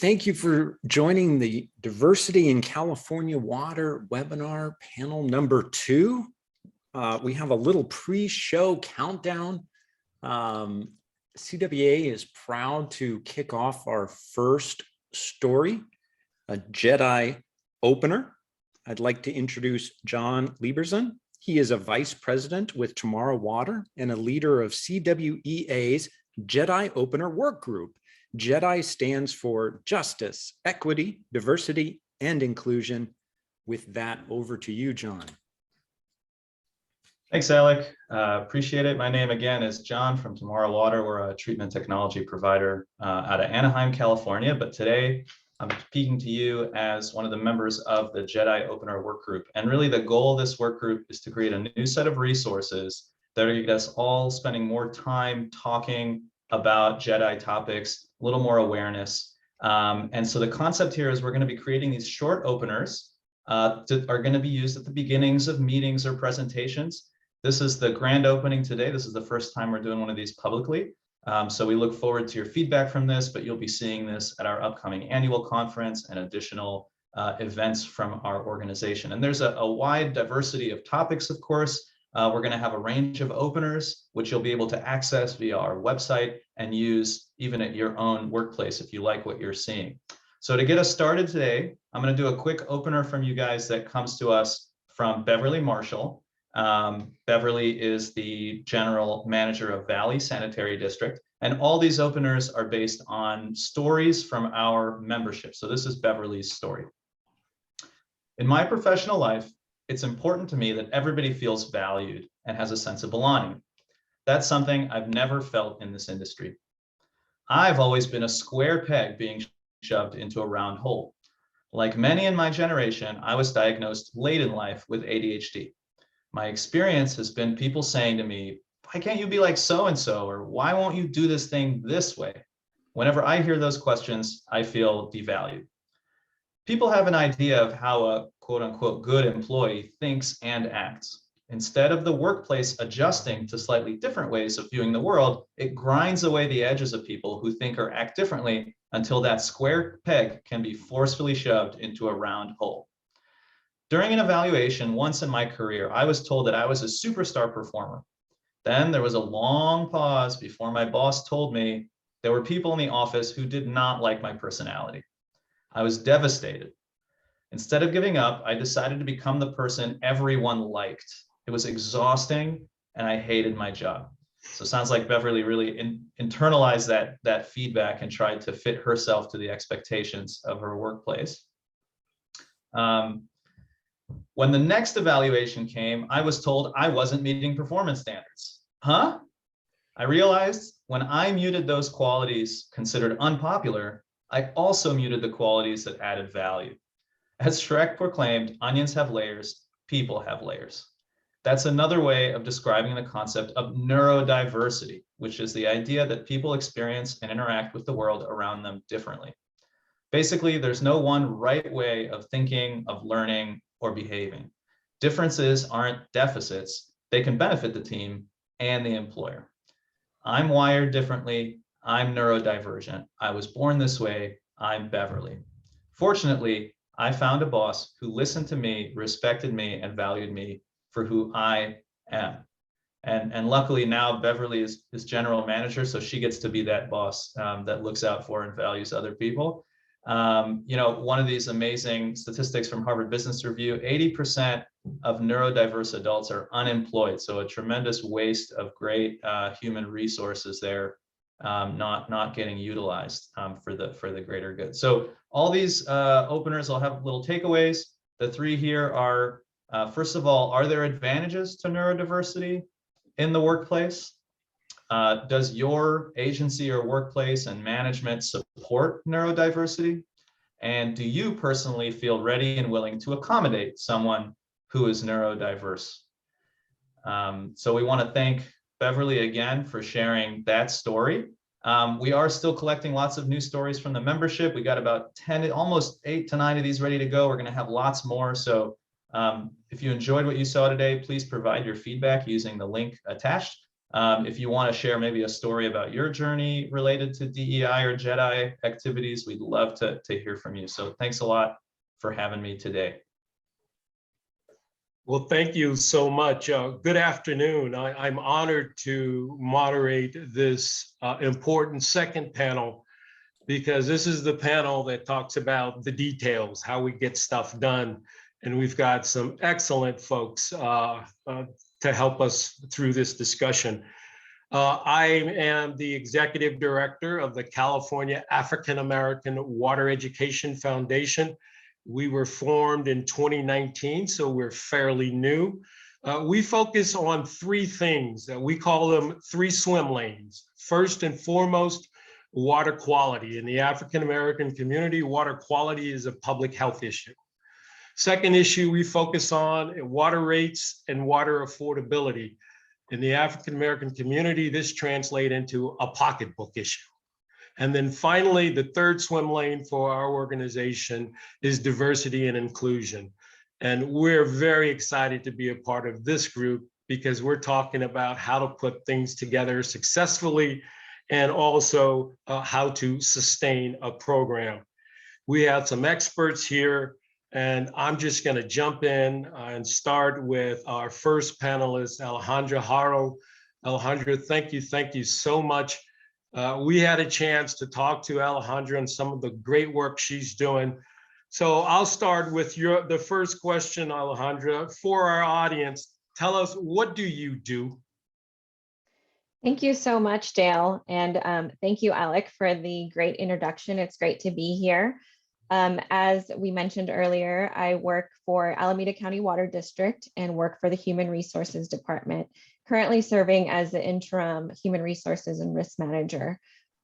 Thank you for joining the Diversity in California Water webinar panel number 2. We have a little pre-show countdown. CWA is proud to kick off our first story, a Jedi opener. I'd like to introduce John Lieberson. He is a vice president with Tomorrow Water and a leader of CWEA's Jedi Opener Work Group. JEDI stands for Justice, Equity, Diversity, and Inclusion. With that, over to you, John. Thanks, Alec. Appreciate it. My name again is John from Tomorrow Water. We're a treatment technology provider out of Anaheim, California. But today I'm speaking to you as one of the members of the Jedi Opener Work Group. And really the goal of this work group is to create a new set of resources that are going to get us all spending more time talking about Jedi topics, a little more awareness. And so the concept here is we're going to be creating these short openers that are going to be used at the beginnings of meetings or presentations. This is the grand opening today. This is the first time we're doing one of these publicly. So we look forward to your feedback from this, but you'll be seeing this at our upcoming annual conference and additional events from our organization. And there's a wide diversity of topics, of course. We're going to have a range of openers, which you'll be able to access via our website and use even at your own workplace if you like what you're seeing. So to get us started today, I'm going to do a quick opener from you guys that comes to us from Beverly Marshall. Beverly is the general manager of Valley Sanitary District, and all these openers are based on stories from our membership. So this is Beverly's story. In my professional life, it's important to me that everybody feels valued and has a sense of belonging. That's something I've never felt in this industry. I've always been a square peg being shoved into a round hole. Like many in my generation, I was diagnosed late in life with ADHD. My experience has been people saying to me, why can't you be like so-and-so? Or why won't you do this thing this way? Whenever I hear those questions, I feel devalued. People have an idea of how a quote unquote good employee thinks and acts. Instead of the workplace adjusting to slightly different ways of viewing the world, it grinds away the edges of people who think or act differently until that square peg can be forcefully shoved into a round hole. During an evaluation once in my career, I was told that I was a superstar performer. Then there was a long pause before my boss told me there were people in the office who did not like my personality. I was devastated. Instead of giving up, I decided to become the person everyone liked. It was exhausting and I hated my job. So it sounds like Beverly really internalized that feedback and tried to fit herself to the expectations of her workplace. When the next evaluation came, I was told I wasn't meeting performance standards. Huh? I realized when I muted those qualities considered unpopular, I also muted the qualities that added value. As Shrek proclaimed, onions have layers, people have layers. That's another way of describing the concept of neurodiversity, which is the idea that people experience and interact with the world around them differently. Basically, there's no one right way of thinking, of learning, or behaving. Differences aren't deficits. They can benefit the team and the employer. I'm wired differently. I'm neurodivergent. I was born this way. I'm Beverly. Fortunately, I found a boss who listened to me, respected me, and valued me for who I am. And luckily now Beverly is general manager, so she gets to be that boss that looks out for and values other people. You know, one of these amazing statistics from Harvard Business Review, 80% of neurodiverse adults are unemployed. So a tremendous waste of great human resources there, not getting utilized for the greater good. So all these openers will have little takeaways. The three here are, first of all, are there advantages to neurodiversity in the workplace? Does your agency or workplace and management support neurodiversity? And do you personally feel ready and willing to accommodate someone who is neurodiverse? So we want to thank Beverly again for sharing that story. We are still collecting lots of new stories from the membership. We got about 10, almost 8 to 9 of these ready to go. We're going to have lots more. So if you enjoyed what you saw today, please provide your feedback using the link attached. If you want to share maybe a story about your journey related to DEI or JEDI activities, we'd love to hear from you. So thanks a lot for having me today. Well, thank you so much. Good afternoon. I'm honored to moderate this important second panel, because this is the panel that talks about the details, how we get stuff done. And we've got some excellent folks to help us through this discussion. I am the executive director of the California African American Water Education Foundation. We were formed in 2019, so we're fairly new. We focus on three things. We call them 3 swim lanes. First and foremost, water quality. In the African American community, water quality is a public health issue. Second issue we focus on water rates and water affordability. In the African American community, this translates into a pocketbook issue. And then finally, the third swim lane for our organization is diversity and inclusion. And we're very excited to be a part of this group, because we're talking about how to put things together successfully, and also how to sustain a program. We have some experts here, and I'm just going to jump in and start with our first panelist, Alejandra Haro. Alejandra, thank you so much. We had a chance to talk to Alejandra and some of the great work she's doing. So I'll start with the first question, Alejandra. For our audience, tell us, what do you do? Thank you so much, Dale. And thank you, Alec, for the great introduction. It's great to be here. As we mentioned earlier, I work for Alameda County Water District and work for the Human Resources Department, currently serving as the interim Human Resources and Risk Manager.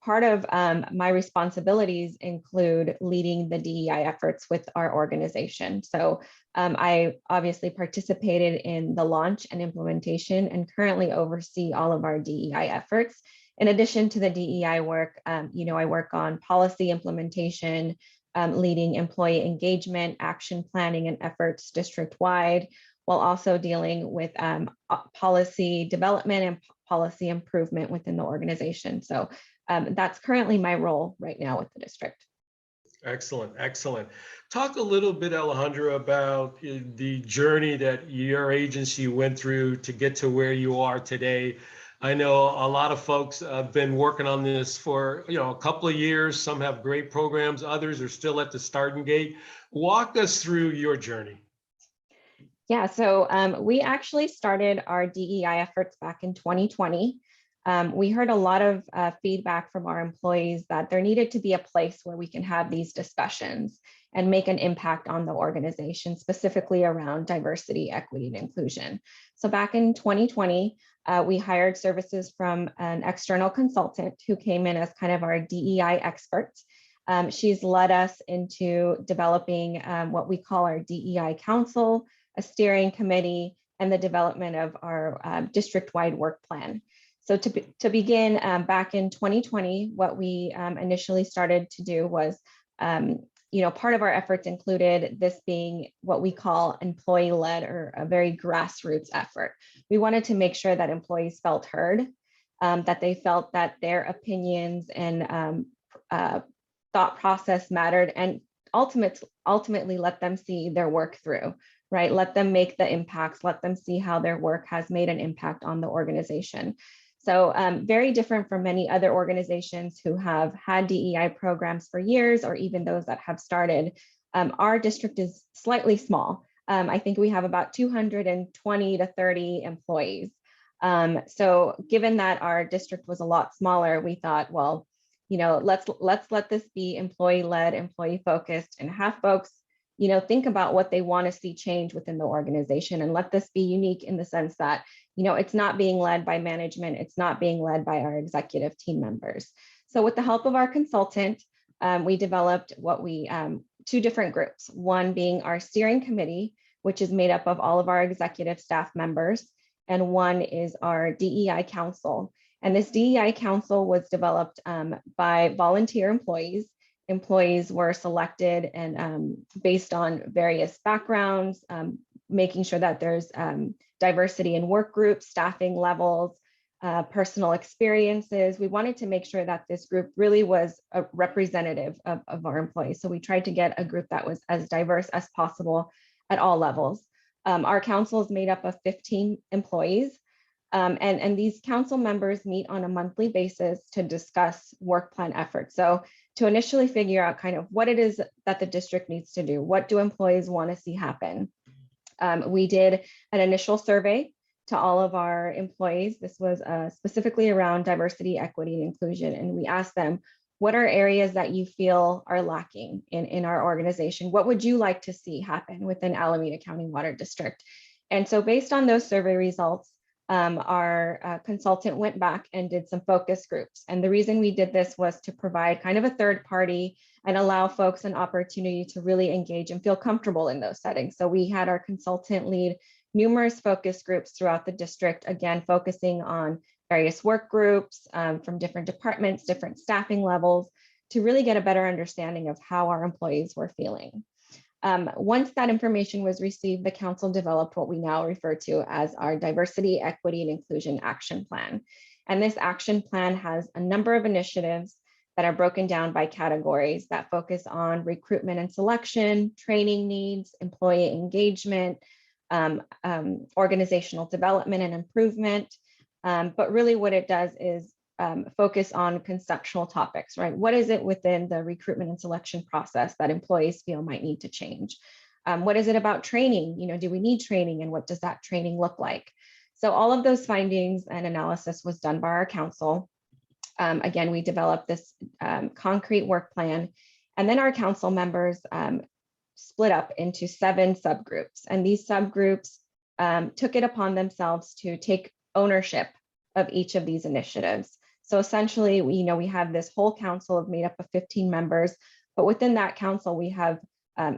Part of my responsibilities include leading the DEI efforts with our organization. So I obviously participated in the launch and implementation, and currently oversee all of our DEI efforts. In addition to the DEI work, I work on policy implementation, leading employee engagement, action planning and efforts district-wide, while also dealing with policy development and policy improvement within the organization. So that's currently my role right now with the district. Excellent, excellent. Talk a little bit, Alejandra, about the journey that your agency went through to get to where you are today. I know a lot of folks have been working on this for a couple of years. Some have great programs, others are still at the starting gate. Walk us through your journey. Yeah, so we actually started our DEI efforts back in 2020. We heard a lot of feedback from our employees that there needed to be a place where we can have these discussions and make an impact on the organization, specifically around diversity, equity, and inclusion. So back in 2020, we hired services from an external consultant who came in as kind of our DEI expert. She's led us into developing what we call our DEI Council, a steering committee, and the development of our district-wide work plan. So to begin, back in 2020, what we initially started to do was, part of our efforts included this being what we call employee-led, or a very grassroots effort. We wanted to make sure that employees felt heard, that they felt that their opinions and thought process mattered, and ultimately let them see their work through, right? Let them make the impacts, let them see how their work has made an impact on the organization. So very different from many other organizations who have had DEI programs for years, or even those that have started. Our district is slightly small. I think we have about 220 to 30 employees. So given that our district was a lot smaller, we thought, well, let's let this be employee-led, employee-focused, and have folks think about what they want to see change within the organization, and let this be unique in the sense that it's not being led by management, it's not being led by our executive team members. So with the help of our consultant, we developed two different groups, one being our steering committee, which is made up of all of our executive staff members, and one is our DEI Council. And this DEI Council was developed by volunteer employees. Employees were selected and based on various backgrounds, making sure that there's diversity in work groups, staffing levels, personal experiences. We wanted to make sure that this group really was a representative of our employees. So we tried to get a group that was as diverse as possible at all levels. Our council is made up of 15 employees, and these council members meet on a monthly basis to discuss work plan efforts. So to initially figure out kind of what it is that the district needs to do, what do employees want to see happen. We did an initial survey to all of our employees. This was specifically around diversity, equity, and inclusion. And we asked them, what are areas that you feel are lacking in our organization? What would you like to see happen within Alameda County Water District? And so based on those survey results, our consultant went back and did some focus groups. And the reason we did this was to provide kind of a third party and allow folks an opportunity to really engage and feel comfortable in those settings. So we had our consultant lead numerous focus groups throughout the district, again, focusing on various work groups from different departments, different staffing levels, to really get a better understanding of how our employees were feeling. Once that information was received, the council developed what we now refer to as our Diversity, Equity, and Inclusion Action Plan. And this action plan has a number of initiatives that are broken down by categories that focus on recruitment and selection, training needs, employee engagement, organizational development and improvement. But really what it does is focus on conceptual topics, right? What is it within the recruitment and selection process that employees feel might need to change? What is it about training? You know, do we need training, and what does that training look like? So all of those findings and analysis was done by our council. Again, we developed this concrete work plan, and then our council members split up into 7 subgroups, and these subgroups took it upon themselves to take ownership of each of these initiatives. So essentially, we have this whole council made up of 15 members, but within that council, we have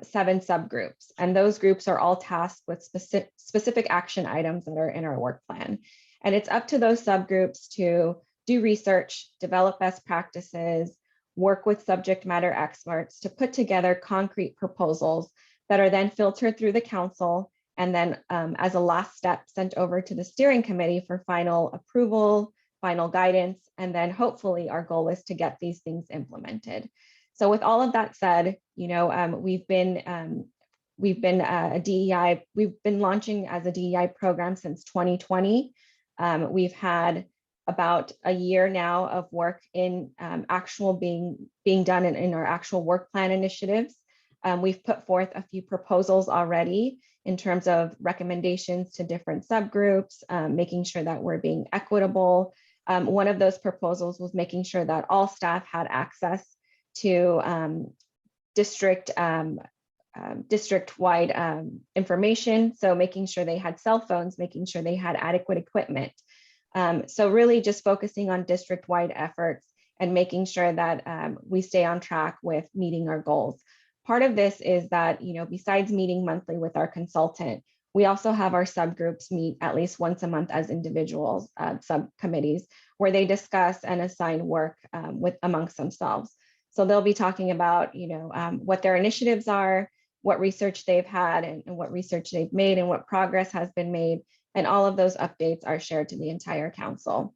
7 subgroups, and those groups are all tasked with specific action items that are in our work plan. And it's up to those subgroups to do research, develop best practices, work with subject matter experts to put together concrete proposals that are then filtered through the council, and then as a last step sent over to the steering committee for final approval, final guidance, and then hopefully our goal is to get these things implemented. So with all of that said, we've been launching as a DEI program since 2020. We've had about a year now of work in actual being done in our actual work plan initiatives. We've put forth a few proposals already in terms of recommendations to different subgroups, making sure that we're being equitable. One of those proposals was making sure that all staff had access to district-wide information. So making sure they had cell phones, making sure they had adequate equipment. So really just focusing on district-wide efforts and making sure that we stay on track with meeting our goals. Part of this is that, besides meeting monthly with our consultant, we also have our subgroups meet at least once a month as individuals, subcommittees, where they discuss and assign work amongst themselves. So they'll be talking about, what their initiatives are, what research they've had and what research they've made and what progress has been made. And all of those updates are shared to the entire council.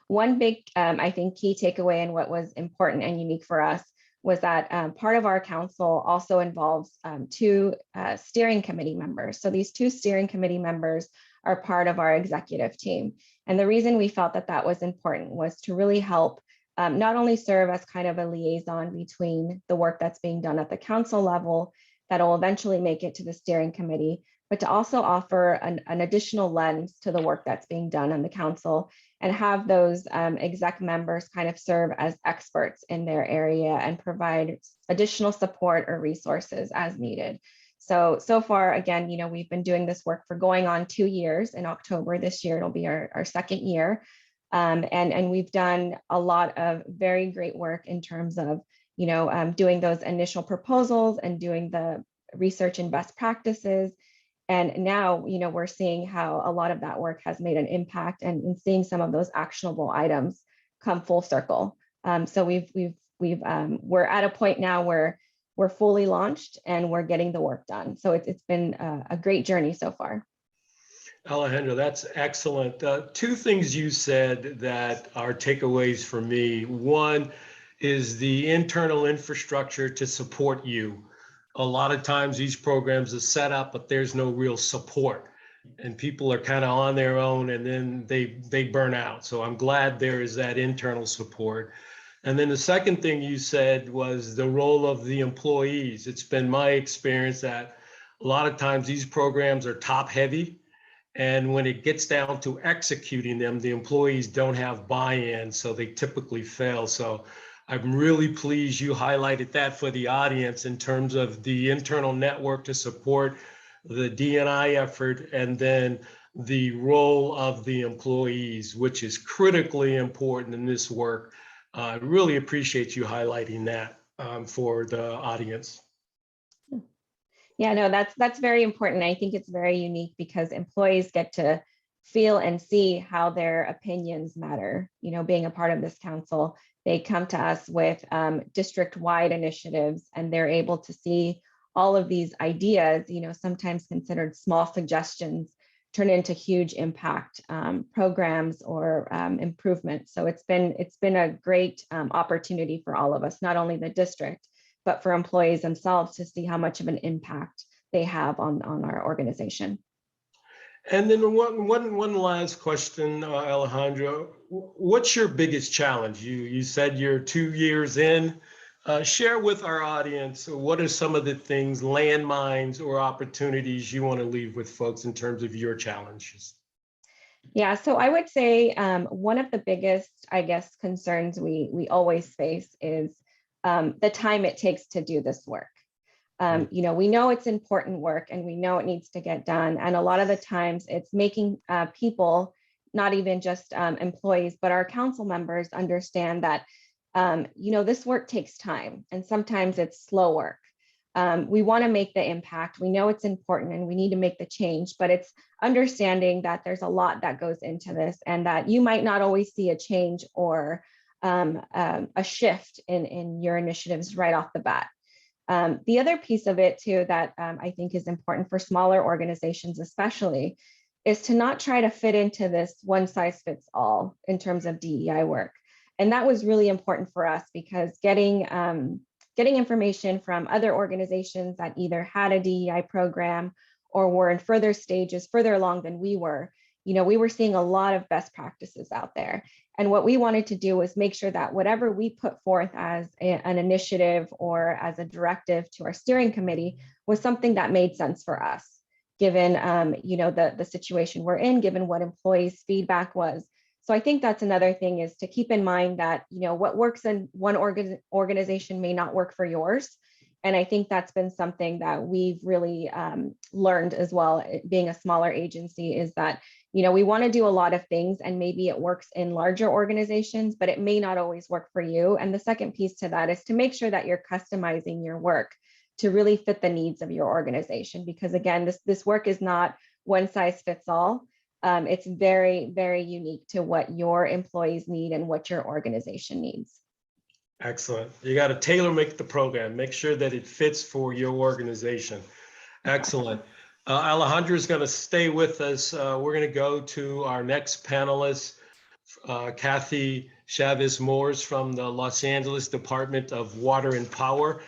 One big, I think, key takeaway and what was important and unique for us was that part of our council also involves 2 steering committee members. So these 2 steering committee members are part of our executive team. And the reason we felt that that was important was to really help not only serve as kind of a liaison between the work that's being done at the council level that will eventually make it to the steering committee, but to also offer an additional lens to the work that's being done on the council and have those exec members kind of serve as experts in their area and provide additional support or resources as needed. So far, again, we've been doing this work for going on 2 years. In October this year, it'll be our 2nd year. And we've done a lot of very great work in terms of, doing those initial proposals and doing the research and best practices. And now, we're seeing how a lot of that work has made an impact and seeing some of those actionable items come full circle. So we're at a point now where we're fully launched and we're getting the work done. So it's been a great journey so far. Alejandro, that's excellent. Two things you said that are takeaways for me. One is the internal infrastructure to support you. A lot of times these programs are set up, but there's no real support. And people are kind of on their own and then they burn out. So I'm glad there is that internal support. And then the second thing you said was the role of the employees. It's been my experience that a lot of times these programs are top heavy. And when it gets down to executing them, the employees don't have buy-in, so they typically fail. So I'm really pleased you highlighted that for the audience in terms of the internal network to support the D&I effort, and then the role of the employees, which is critically important in this work. I really appreciate you highlighting that for the audience. Yeah, no, that's very important. I think it's very unique because employees get to feel and see how their opinions matter. You know, being a part of this council, they come to us with district-wide initiatives, and they're able to see all of these ideas, you know, sometimes considered small suggestions, turn into huge impact programs or improvements. So it's been a great opportunity for all of us, not only the district, but for employees themselves to see how much of an impact they have on our organization. And then one last question, Alejandro. What's your biggest challenge? You said you're 2 years in. Share with our audience, what are some of the things, landmines or opportunities you want to leave with folks in terms of your challenges? Yeah, so I would say one of the biggest, I guess, concerns we always face is the time it takes to do this work. You know, we know it's important work and we know it needs to get done. And a lot of the times it's making people, not even just employees, but our council members understand that, you know, this work takes time and sometimes it's slow work. We want to make the impact. We know it's important and we need to make the change, but it's understanding that there's a lot that goes into this and that you might not always see a change or a shift in your initiatives right off the bat. The other piece of it too that I think is important for smaller organizations especially is to not try to fit into this one size fits all in terms of DEI work. And that was really important for us because getting information from other organizations that either had a DEI program or were in further stages, further along than we were, you know, we were seeing a lot of best practices out there. And what we wanted to do was make sure that whatever we put forth as an initiative or as a directive to our steering committee was something that made sense for us, given you know, the situation we're in, given what employees' feedback was. So I think that's another thing, is to keep in mind that, you know, what works in one organization may not work for yours. And I think that's been something that we've really learned as well, being a smaller agency, is that, you know, we want to do a lot of things and maybe it works in larger organizations, but it may not always work for you. And the second piece to that is to make sure that you're customizing your work to really fit the needs of your organization. Because again, this work is not one size fits all. It's very, very unique to what your employees need and what your organization needs. Excellent. You got to tailor make the program, make sure that it fits for your organization. Excellent. Alejandro is going to stay with us. We're going to go to our next panelist, Kathy Chavez-Moores from the Los Angeles Department of Water and Power.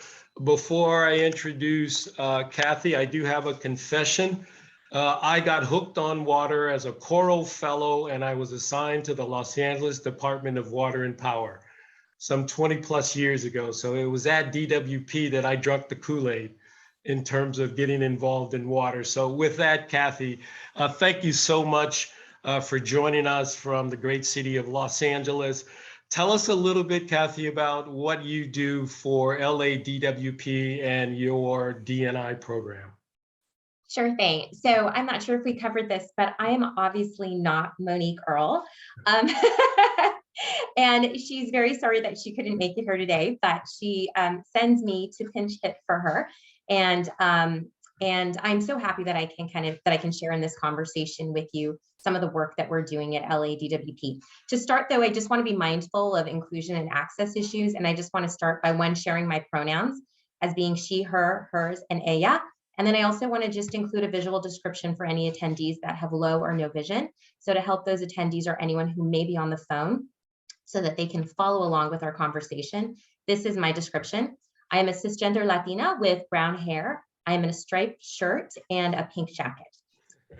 Before I introduce Kathy, I do have a confession. I got hooked on water as a Coral Fellow, and I was assigned to the Los Angeles Department of Water and Power some 20 plus years ago. So it was at DWP that I drank the Kool-Aid in terms of getting involved in water. So with that, Kathy, thank you so much for joining us from the great city of Los Angeles. Tell us a little bit, Kathy, about what you do for LA DWP and your D&I program. Sure thing. So I'm not sure if we covered this, but I am obviously not Monique Earle. And she's very sorry that she couldn't make it here today, but she sends me to pinch hit for her. And I'm so happy that I can share in this conversation with you some of the work that we're doing at LA DWP. To start though, I just want to be mindful of inclusion and access issues. And I just want to start by sharing my pronouns as being she, her, hers, and ella. And then I also want to just include a visual description for any attendees that have low or no vision. So to help those attendees or anyone who may be on the phone so that they can follow along with our conversation. This is my description. I am a cisgender Latina with brown hair. I am in a striped shirt and a pink jacket.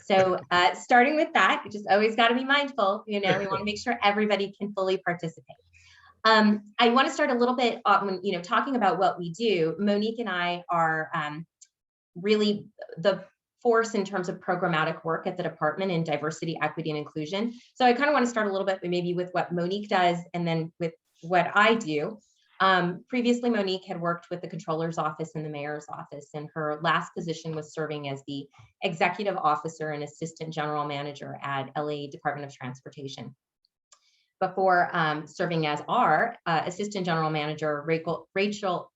So starting with that, you just always got to be mindful, we want to make sure everybody can fully participate. I want to start a little bit on, talking about what we do. Monique and I are really the force in terms of programmatic work at the department in diversity, equity, and inclusion. So I kind of want to start a little bit maybe with what Monique does and then with what I do. Previously, Monique had worked with the controller's office and the mayor's office, and her last position was serving as the executive officer and assistant general manager at LA Department of Transportation. Before serving as our assistant general manager, racial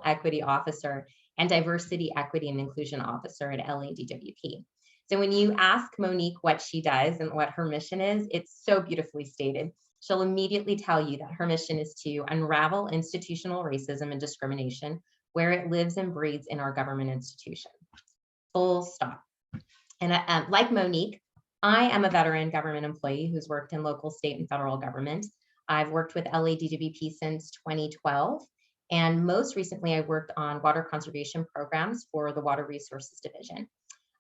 equity officer, and diversity, equity, and inclusion officer at LA DWP. So when you ask Monique what she does and what her mission is, it's so beautifully stated. She'll immediately tell you that her mission is to unravel institutional racism and discrimination where it lives and breathes in our government institution. Full stop. And like Monique, I am a veteran government employee who's worked in local, state, and federal government. I've worked with LA DWP since 2012. And most recently, I worked on water conservation programs for the Water Resources Division.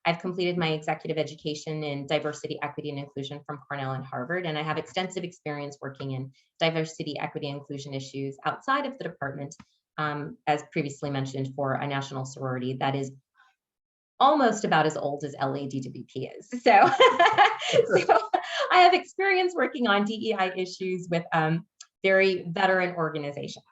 I've completed my executive education in diversity, equity, and inclusion from Cornell and Harvard, and I have extensive experience working in diversity, equity, and inclusion issues outside of the department, as previously mentioned, for a national sorority that is almost about as old as LA DWP is. So, so I have experience working on DEI issues with very veteran organizations.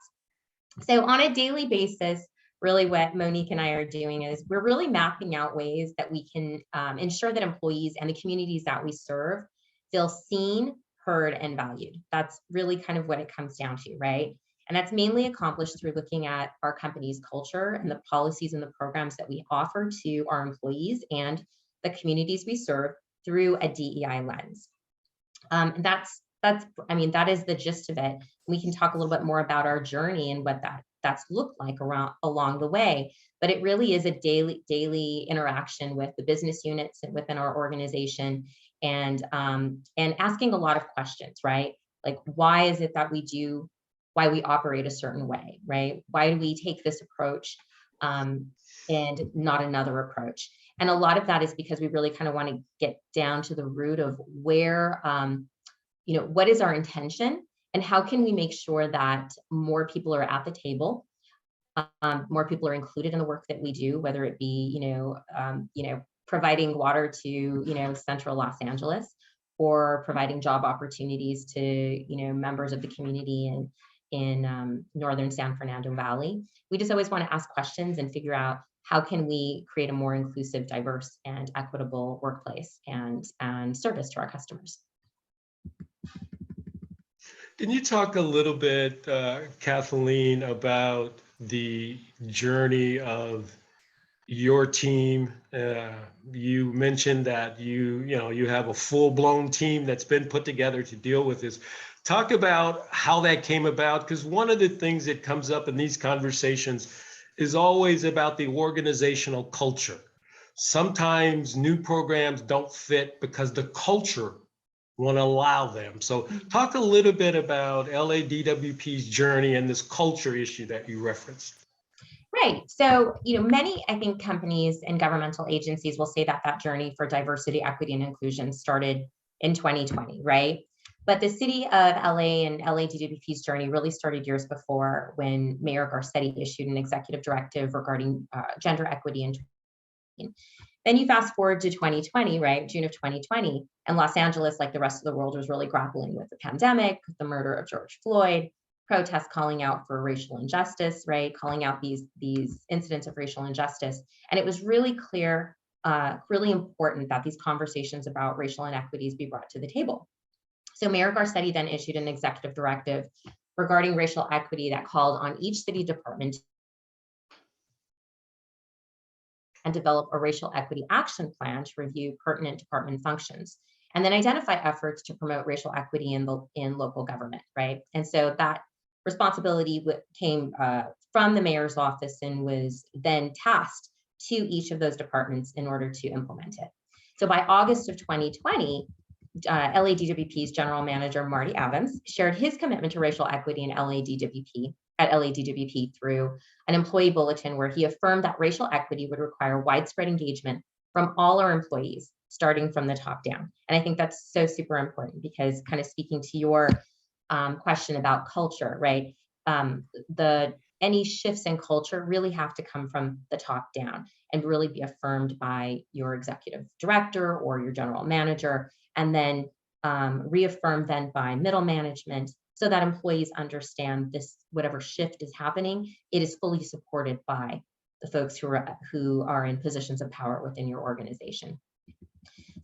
So on a daily basis, really what Monique and I are doing is we're really mapping out ways that we can ensure that employees and the communities that we serve feel seen, heard, and valued. That's really kind of what it comes down to, right? And that's mainly accomplished through looking at our company's culture and the policies and the programs that we offer to our employees and the communities we serve through a DEI lens. And that is the gist of it. We can talk a little bit more about our journey and what that's looked like along the way, but it really is a daily interaction with the business units and within our organization, and asking a lot of questions, right? Like, why is it that why we operate a certain way, right? Why do we take this approach and not another approach? And a lot of that is because we really kind of want to get down to the root of where, what is our intention and how can we make sure that more people are at the table, more people are included in the work that we do, whether it be, providing water to, central Los Angeles, or providing job opportunities to, members of the community in northern San Fernando Valley. We just always want to ask questions and figure out how can we create a more inclusive, diverse, and equitable workplace and service to our customers. Can you talk a little bit, Kathleen, about the journey of your team? You mentioned that you have a full-blown team that's been put together to deal with this. Talk about how that came about, because one of the things that comes up in these conversations is always about the organizational culture. Sometimes new programs don't fit because the culture won't allow them. So talk a little bit about LADWP's journey and this culture issue that you referenced. Right. So, many, I think, companies and governmental agencies will say that journey for diversity, equity, and inclusion started in 2020, right? But the city of LA and LADWP's journey really started years before, when Mayor Garcetti issued an executive directive regarding gender equity and then you fast forward to 2020, right? June of 2020, and Los Angeles, like the rest of the world, was really grappling with the pandemic, the murder of George Floyd, protests calling out for racial injustice, right? Calling out these incidents of racial injustice. And it was really clear, really important that these conversations about racial inequities be brought to the table. So Mayor Garcetti then issued an executive directive regarding racial equity that called on each city department and develop a racial equity action plan to review pertinent department functions, and then identify efforts to promote racial equity in local government, right? And so that responsibility came from the mayor's office and was then tasked to each of those departments in order to implement it. So by August of 2020, LADWP's General Manager Marty Adams shared his commitment to racial equity in LADWP through an employee bulletin where he affirmed that racial equity would require widespread engagement from all our employees, starting from the top down. And I think that's so super important because kind of speaking to your question about culture, right? Any shifts in culture really have to come from the top down and really be affirmed by your executive director or your general manager, and then reaffirmed then by middle management so that employees understand this, whatever shift is happening, it is fully supported by the folks who are in positions of power within your organization.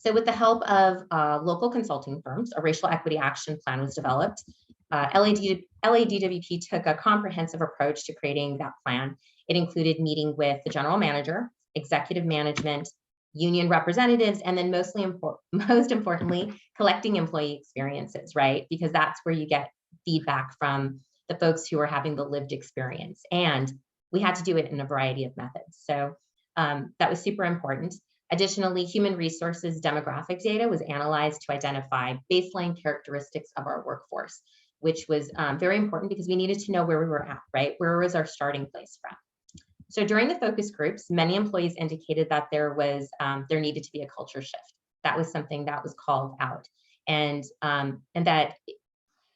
So with the help of local consulting firms, a racial equity action plan was developed. LADWP took a comprehensive approach to creating that plan. It included meeting with the general manager, executive management, union representatives, and then most importantly, collecting employee experiences, right? Because that's where you get feedback from the folks who are having the lived experience. And we had to do it in a variety of methods. So that was super important. Additionally, human resources demographic data was analyzed to identify baseline characteristics of our workforce, which was very important because we needed to know where we were at, right? Where was our starting place from? So during the focus groups, many employees indicated that there needed to be a culture shift. That was something that was called out. And that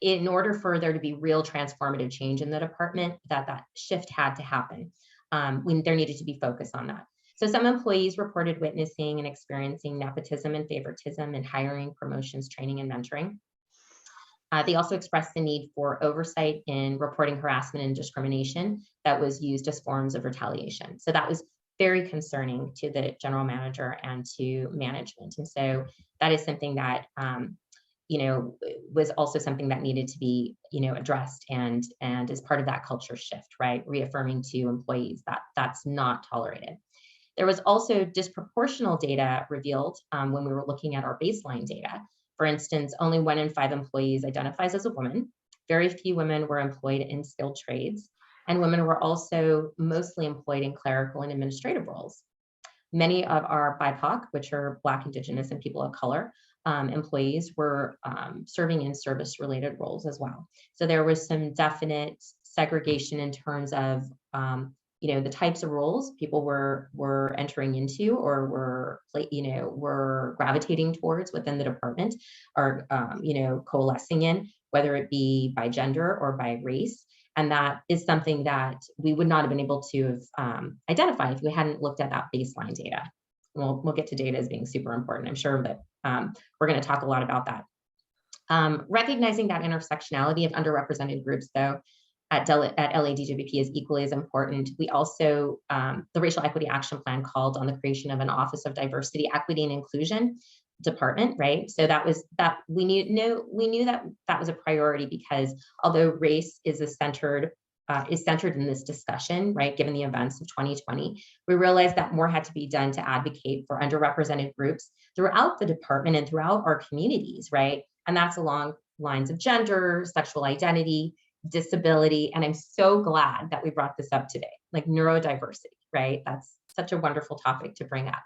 in order for there to be real transformative change in the department, that shift had to happen. There needed to be focus on that. So some employees reported witnessing and experiencing nepotism and favoritism in hiring, promotions, training, and mentoring. They also expressed the need for oversight in reporting harassment and discrimination that was used as forms of retaliation. So that was very concerning to the general manager and to management. And so that is something that, was also something that needed to be, addressed and as part of that culture shift, right? Reaffirming to employees that that's not tolerated. There was also disproportional data revealed when we were looking at our baseline data. For instance, only 1 in 5 employees identifies as a woman. Very few women were employed in skilled trades, and women were also mostly employed in clerical and administrative roles. Many of our BIPOC, which are Black, Indigenous, and people of color, employees were serving in service-related roles as well. So there was some definite segregation in terms of the types of roles people were entering into or were gravitating towards within the department or coalescing in, whether it be by gender or by race. And that is something that we would not have been able to have identified if we hadn't looked at that baseline data. We'll get to data as being super important, I'm sure, but we're going to talk a lot about that. Recognizing that intersectionality of underrepresented groups, though, at LADWP is equally as important. We also, the Racial Equity Action Plan called on the creation of an Office of Diversity, Equity, and Inclusion department, right? So that was that we knew that that was a priority because although race is centered in this discussion, right? Given the events of 2020, we realized that more had to be done to advocate for underrepresented groups throughout the department and throughout our communities, right? And that's along lines of gender, sexual identity, disability. And I'm so glad that we brought this up today, like neurodiversity, right? That's such a wonderful topic to bring up.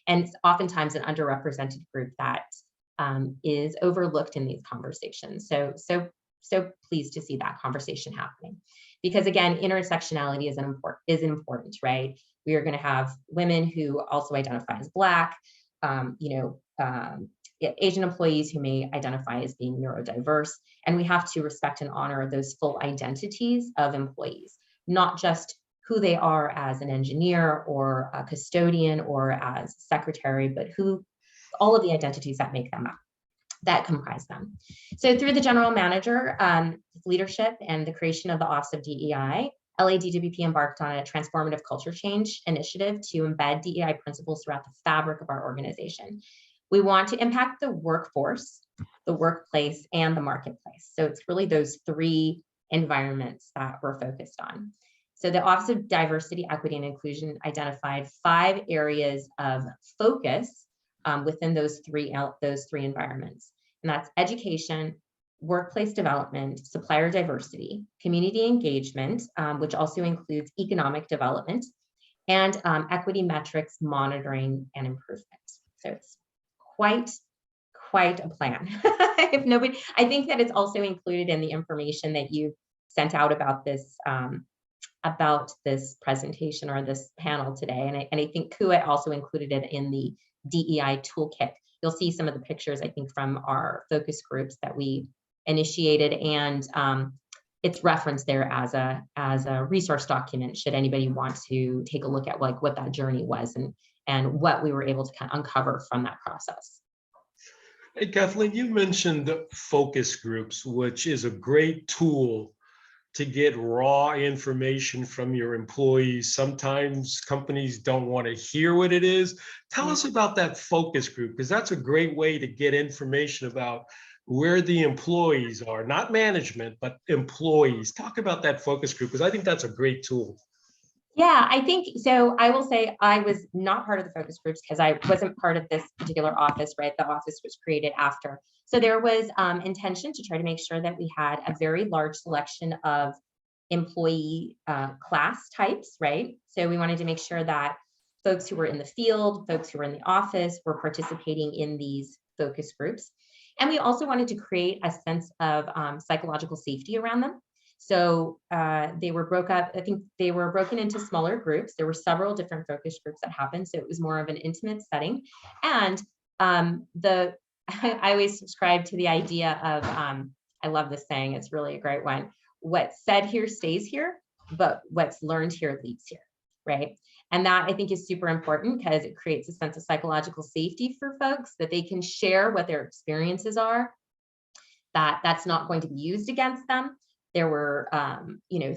And it's oftentimes an underrepresented group that is overlooked in these conversations. So pleased to see that conversation happening. Because again, intersectionality is important, right? We are going to have women who also identify as Black, Asian employees who may identify as being neurodiverse, and we have to respect and honor those full identities of employees, not just who they are as an engineer or a custodian or as secretary, but all of the identities that make them up, that comprise them. So through the general manager leadership and the creation of the Office of DEI, LADWP embarked on a transformative culture change initiative to embed DEI principles throughout the fabric of our organization. We want to impact the workforce, the workplace, and the marketplace. So it's really those three environments that we're focused on. So the Office of Diversity, Equity, and Inclusion identified 5 areas of focus within those three environments. And that's education, workplace development, supplier diversity, community engagement, which also includes economic development, and equity metrics monitoring and improvement. So it's quite a plan. I think that it's also included in the information that you sent out about this presentation or this panel today. And I think CUWA also included it in the DEI Toolkit. You'll see some of the pictures, I think, from our focus groups that we initiated, and it's referenced there as a resource document should anybody want to take a look at like what that journey was and what we were able to kind of uncover from that process. Hey, Kathleen, you mentioned focus groups, which is a great tool to get raw information from your employees. Sometimes companies don't want to hear what it is. Tell us about that focus group, because that's a great way to get information about where the employees are, not management, but employees. Talk about that focus group, because I think that's a great tool. Yeah, I think so. I will say I was not part of the focus groups because I wasn't part of this particular office, right? The office was created after. So there was intention to try to make sure that we had a very large selection of employee class types, right? So we wanted to make sure that folks who were in the field, folks who were in the office were participating in these focus groups. And we also wanted to create a sense of psychological safety around them. So they were I think they were broken into smaller groups. There were several different focus groups that happened. So it was more of an intimate setting. And I always subscribe to the idea of, I love this saying, it's really a great one. What's said here stays here, but what's learned here leaves here, right? And that I think is super important because it creates a sense of psychological safety for folks that they can share what their experiences are, that's not going to be used against them. There were,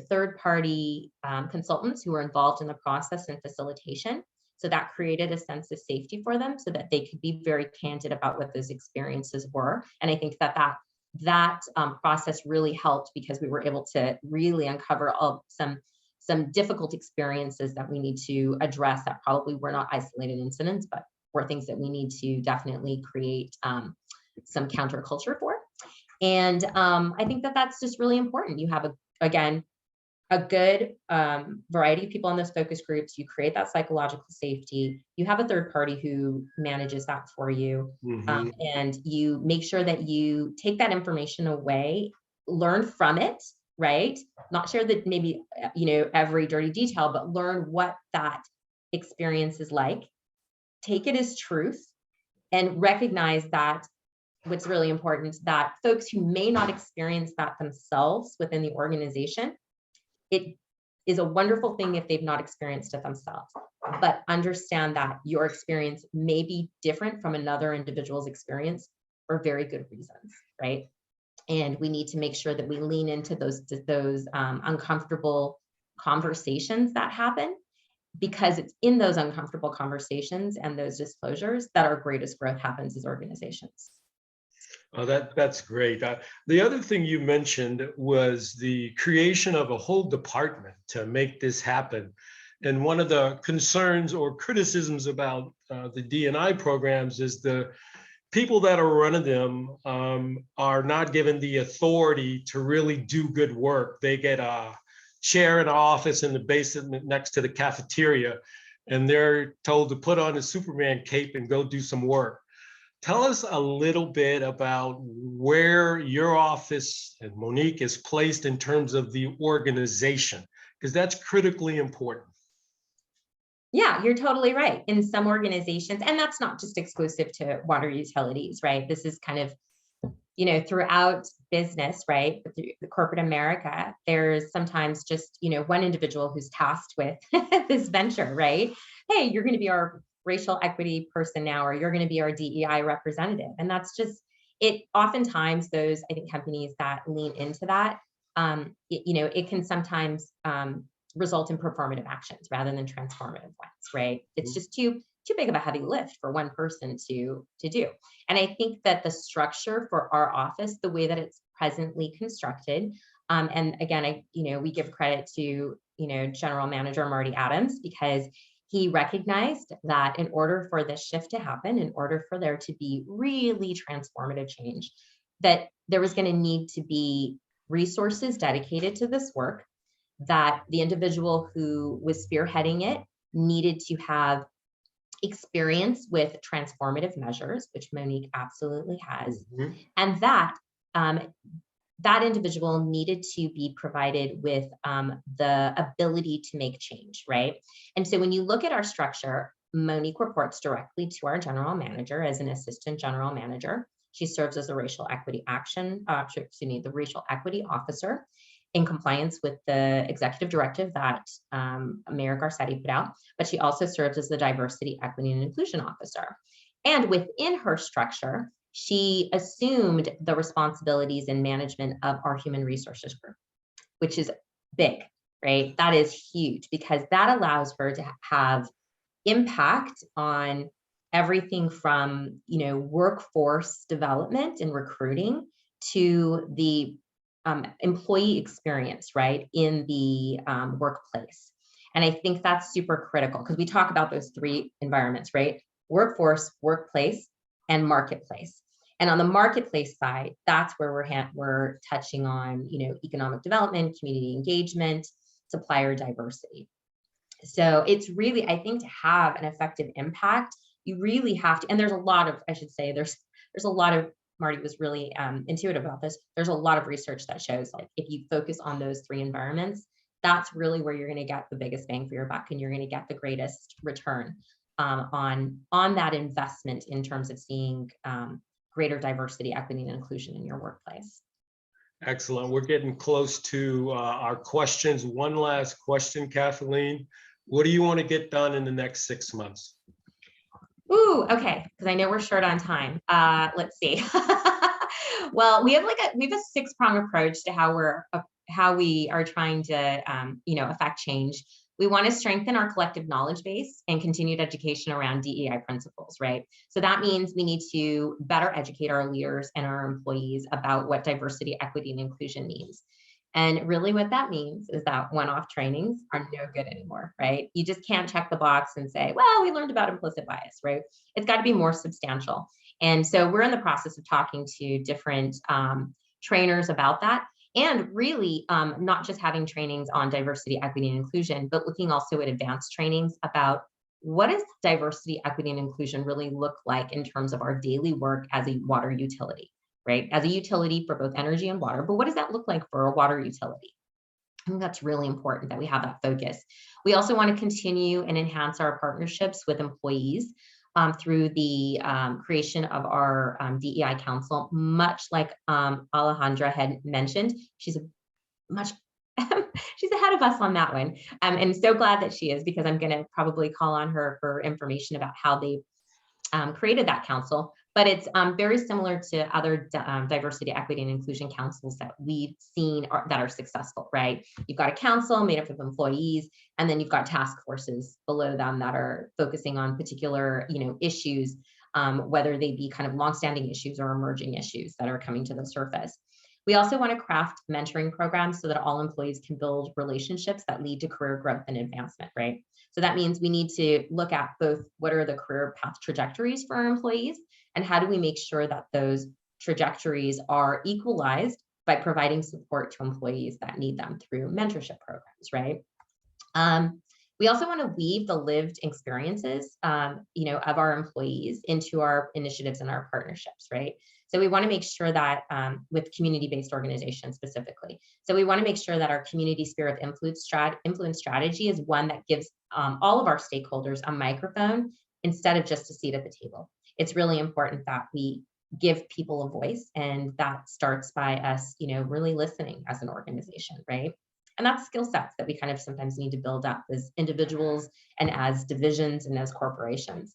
third-party consultants who were involved in the process and facilitation. So that created a sense of safety for them so that they could be very candid about what those experiences were. And I think that process really helped because we were able to really uncover some difficult experiences that we need to address that probably were not isolated incidents, but were things that we need to definitely create some counterculture for. And I think that's just really important. You have, a good variety of people in those focus groups. You create that psychological safety. You have a third party who manages that for you. Mm-hmm. And you make sure that you take that information away, learn from it, right? Not share that maybe, every dirty detail, but learn what that experience is like. Take it as truth and recognize that what's really important, that folks who may not experience that themselves within the organization, it is a wonderful thing if they've not experienced it themselves, but understand that your experience may be different from another individual's experience for very good reasons, right? And we need to make sure that we lean into those uncomfortable conversations that happen, because it's in those uncomfortable conversations and those disclosures that our greatest growth happens as organizations. Oh, that's great. The other thing you mentioned was the creation of a whole department to make this happen. And one of the concerns or criticisms about the D&I programs is the people that are running them are not given the authority to really do good work. They get a chair in an office in the basement next to the cafeteria, and they're told to put on a Superman cape and go do some work. Tell us a little bit about where your office and Monique is placed in terms of the organization, because that's critically important. Yeah, you're totally right. In some organizations, and that's not just exclusive to water utilities, right? This is kind of, throughout business, right? The corporate America, there's sometimes just, one individual who's tasked with this venture, right? Hey, you're going to be our racial equity person now, or you're going to be our DEI representative. And that's just it. Oftentimes those, I think, companies that lean into that, it can sometimes result in performative actions rather than transformative ones, right? It's just too big of a heavy lift for one person to do. And I think that the structure for our office, the way that it's presently constructed, and again, we give credit to, General Manager Marty Adams, because he recognized that in order for this shift to happen, in order for there to be really transformative change, that there was going to need to be resources dedicated to this work, that the individual who was spearheading it needed to have experience with transformative measures, which Monique absolutely has, and that individual needed to be provided with the ability to make change, right? And so when you look at our structure, Monique reports directly to our general manager as an assistant general manager. She serves as a racial equity the racial equity officer in compliance with the executive directive that Mayor Garcetti put out, but she also serves as the diversity, equity, and inclusion officer. And within her structure, she assumed the responsibilities and management of our human resources group, which is big, right? That is huge because that allows her to have impact on everything from, workforce development and recruiting to the employee experience, right, in the workplace. And I think that's super critical because we talk about those three environments, right? Workforce, workplace, and marketplace. And on the marketplace side, that's where we're touching on, economic development, community engagement, supplier diversity. So it's really, I think, to have an effective impact, you really have to, and there's a lot of, I should say, there's a lot of, Marty was really intuitive about this. There's a lot of research that shows like if you focus on those three environments, that's really where you're going to get the biggest bang for your buck and you're going to get the greatest return on that investment in terms of seeing greater diversity, equity, and inclusion in your workplace. Excellent. We're getting close to our questions. One last question, Kathleen. What do you want to get done in the next 6 months? Ooh, okay, because I know we're short on time. Let's see. Well, we have a 6-prong approach to how we are trying to affect change. We want to strengthen our collective knowledge base and continued education around DEI principles, right? So that means we need to better educate our leaders and our employees about what diversity, equity, and inclusion means. And really what that means is that one-off trainings are no good anymore, right? You just can't check the box and say, well, we learned about implicit bias, right? It's got to be more substantial. And so we're in the process of talking to different trainers about that. And really not just having trainings on diversity, equity, and inclusion, but looking also at advanced trainings about what does diversity, equity, and inclusion really look like in terms of our daily work as a water utility, right? As a utility for both energy and water, but what does that look like for a water utility? I think that's really important that we have that focus. We also want to continue and enhance our partnerships with employees through the creation of our DEI Council, much like Alejandra had mentioned. She's she's ahead of us on that one. And so glad that she is, because I'm going to probably call on her for information about how they created that council. But it's very similar to other diversity, equity, and inclusion councils that we've seen that are successful, right? You've got a council made up of employees, and then you've got task forces below them that are focusing on particular, issues, whether they be kind of longstanding issues or emerging issues that are coming to the surface. We also want to craft mentoring programs so that all employees can build relationships that lead to career growth and advancement, right? So that means we need to look at both what are the career path trajectories for our employees, and how do we make sure that those trajectories are equalized by providing support to employees that need them through mentorship programs, right? We also want to weave the lived experiences, of our employees into our initiatives and our partnerships, right? So we want to make sure that with community-based organizations specifically. So we want to make sure that our community sphere of influence strategy is one that gives all of our stakeholders a microphone instead of just a seat at the table. It's really important that we give people a voice, and that starts by us, really listening as an organization, right? And that's skill sets that we kind of sometimes need to build up as individuals and as divisions and as corporations.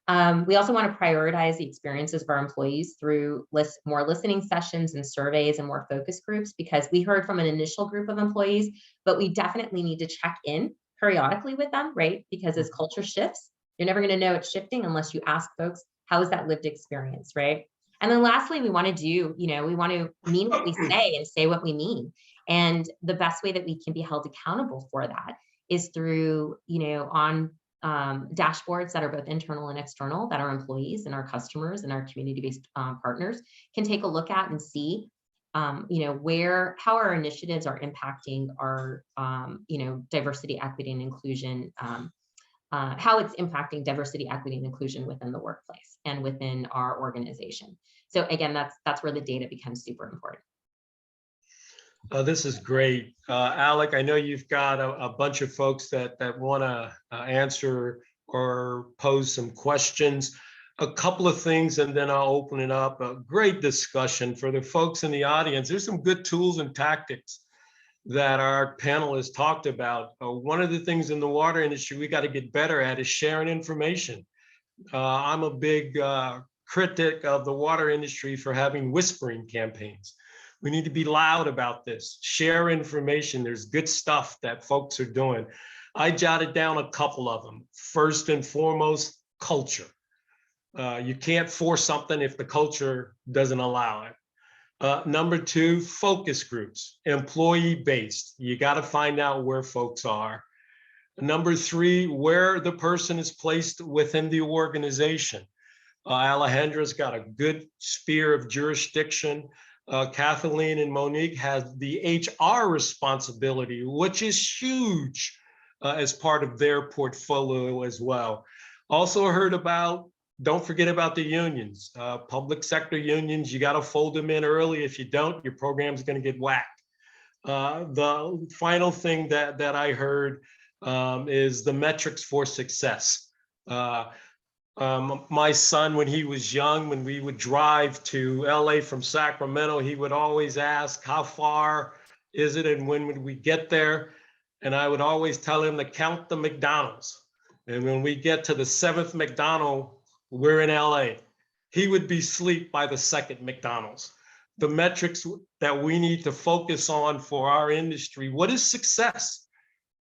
We also want to prioritize the experiences of our employees through more listening sessions and surveys and more focus groups, because we heard from an initial group of employees, but we definitely need to check in periodically with them, right? Because as culture shifts, you're never going to know it's shifting unless you ask folks, how is that lived experience, right? And then lastly, we want to we want to mean what we say and say what we mean. And the best way that we can be held accountable for that is through, on dashboards that are both internal and external, that our employees and our customers and our community-based partners can take a look at and see, how our initiatives are impacting our, diversity, equity, and inclusion how it's impacting diversity, equity, and inclusion within the workplace and within our organization. So again, that's where the data becomes super important. This is great. Alec, I know you've got a bunch of folks that want to answer or pose some questions. A couple of things, and then I'll open it up. A great discussion for the folks in the audience. There's some good tools and tactics that our panelists talked about. One of the things in the water industry we got to get better at is sharing information. I'm a big critic of the water industry for having whispering campaigns. We need to be loud about this, share information. There's good stuff that folks are doing. I jotted down a couple of them. First and foremost, culture. You can't force something if the culture doesn't allow it. Number two, focus groups, employee-based. You got to find out where folks are. Number three, where the person is placed within the organization. Alejandra's got a good sphere of jurisdiction. Kathleen and Monique has the HR responsibility, which is huge as part of their portfolio as well. Also heard about, don't forget about the unions, public sector unions. You got to fold them in early. If you don't, your program's going to get whacked. The final thing that I heard is the metrics for success. My son, when he was young, when we would drive to LA from Sacramento, he would always ask, how far is it and when would we get there? And I would always tell him to count the McDonald's. And when we get to the 7th McDonald's, we're in LA. He would be asleep by the 2nd McDonald's. The metrics that we need to focus on for our industry, what is success?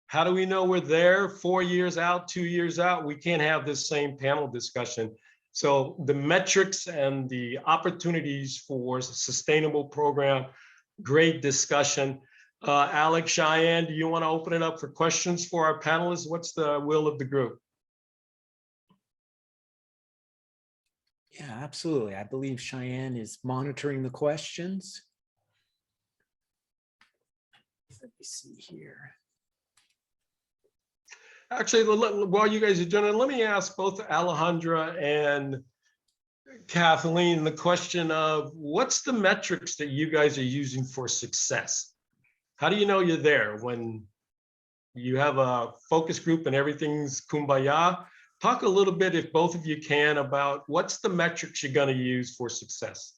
How do we know we're there 4 years out, 2 years out? We can't have this same panel discussion. So the metrics and the opportunities for a sustainable program, great discussion. Alec, Cheyenne, do you want to open it up for questions for our panelists? What's the will of the group? Yeah, absolutely. I believe Cheyenne is monitoring the questions. Let me see here. Actually, while you guys are doing it, let me ask both Alejandra and Kathleen the question of what's the metrics that you guys are using for success? How do you know you're there when you have a focus group and everything's kumbaya? Talk a little bit, if both of you can, about what's the metrics you're going to use for success.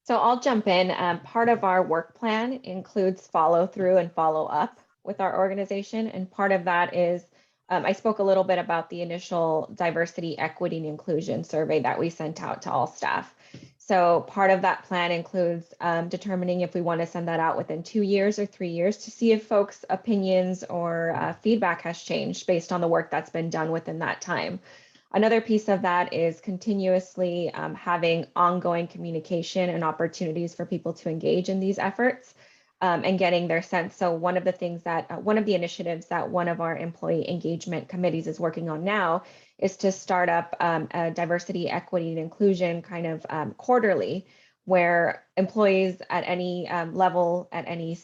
So I'll jump in. Part of our work plan includes follow through and follow up with our organization. And part of that is, I spoke a little bit about the initial diversity, equity, and inclusion survey that we sent out to all staff. So part of that plan includes determining if we want to send that out within 2 years or 3 years to see if folks' opinions or feedback has changed based on the work that's been done within that time. Another piece of that is continuously having ongoing communication and opportunities for people to engage in these efforts and getting their sense. So one of the things that, one of the initiatives that one of our employee engagement committees is working on now is to start up a diversity, equity, and inclusion kind of quarterly, where employees at any level, at any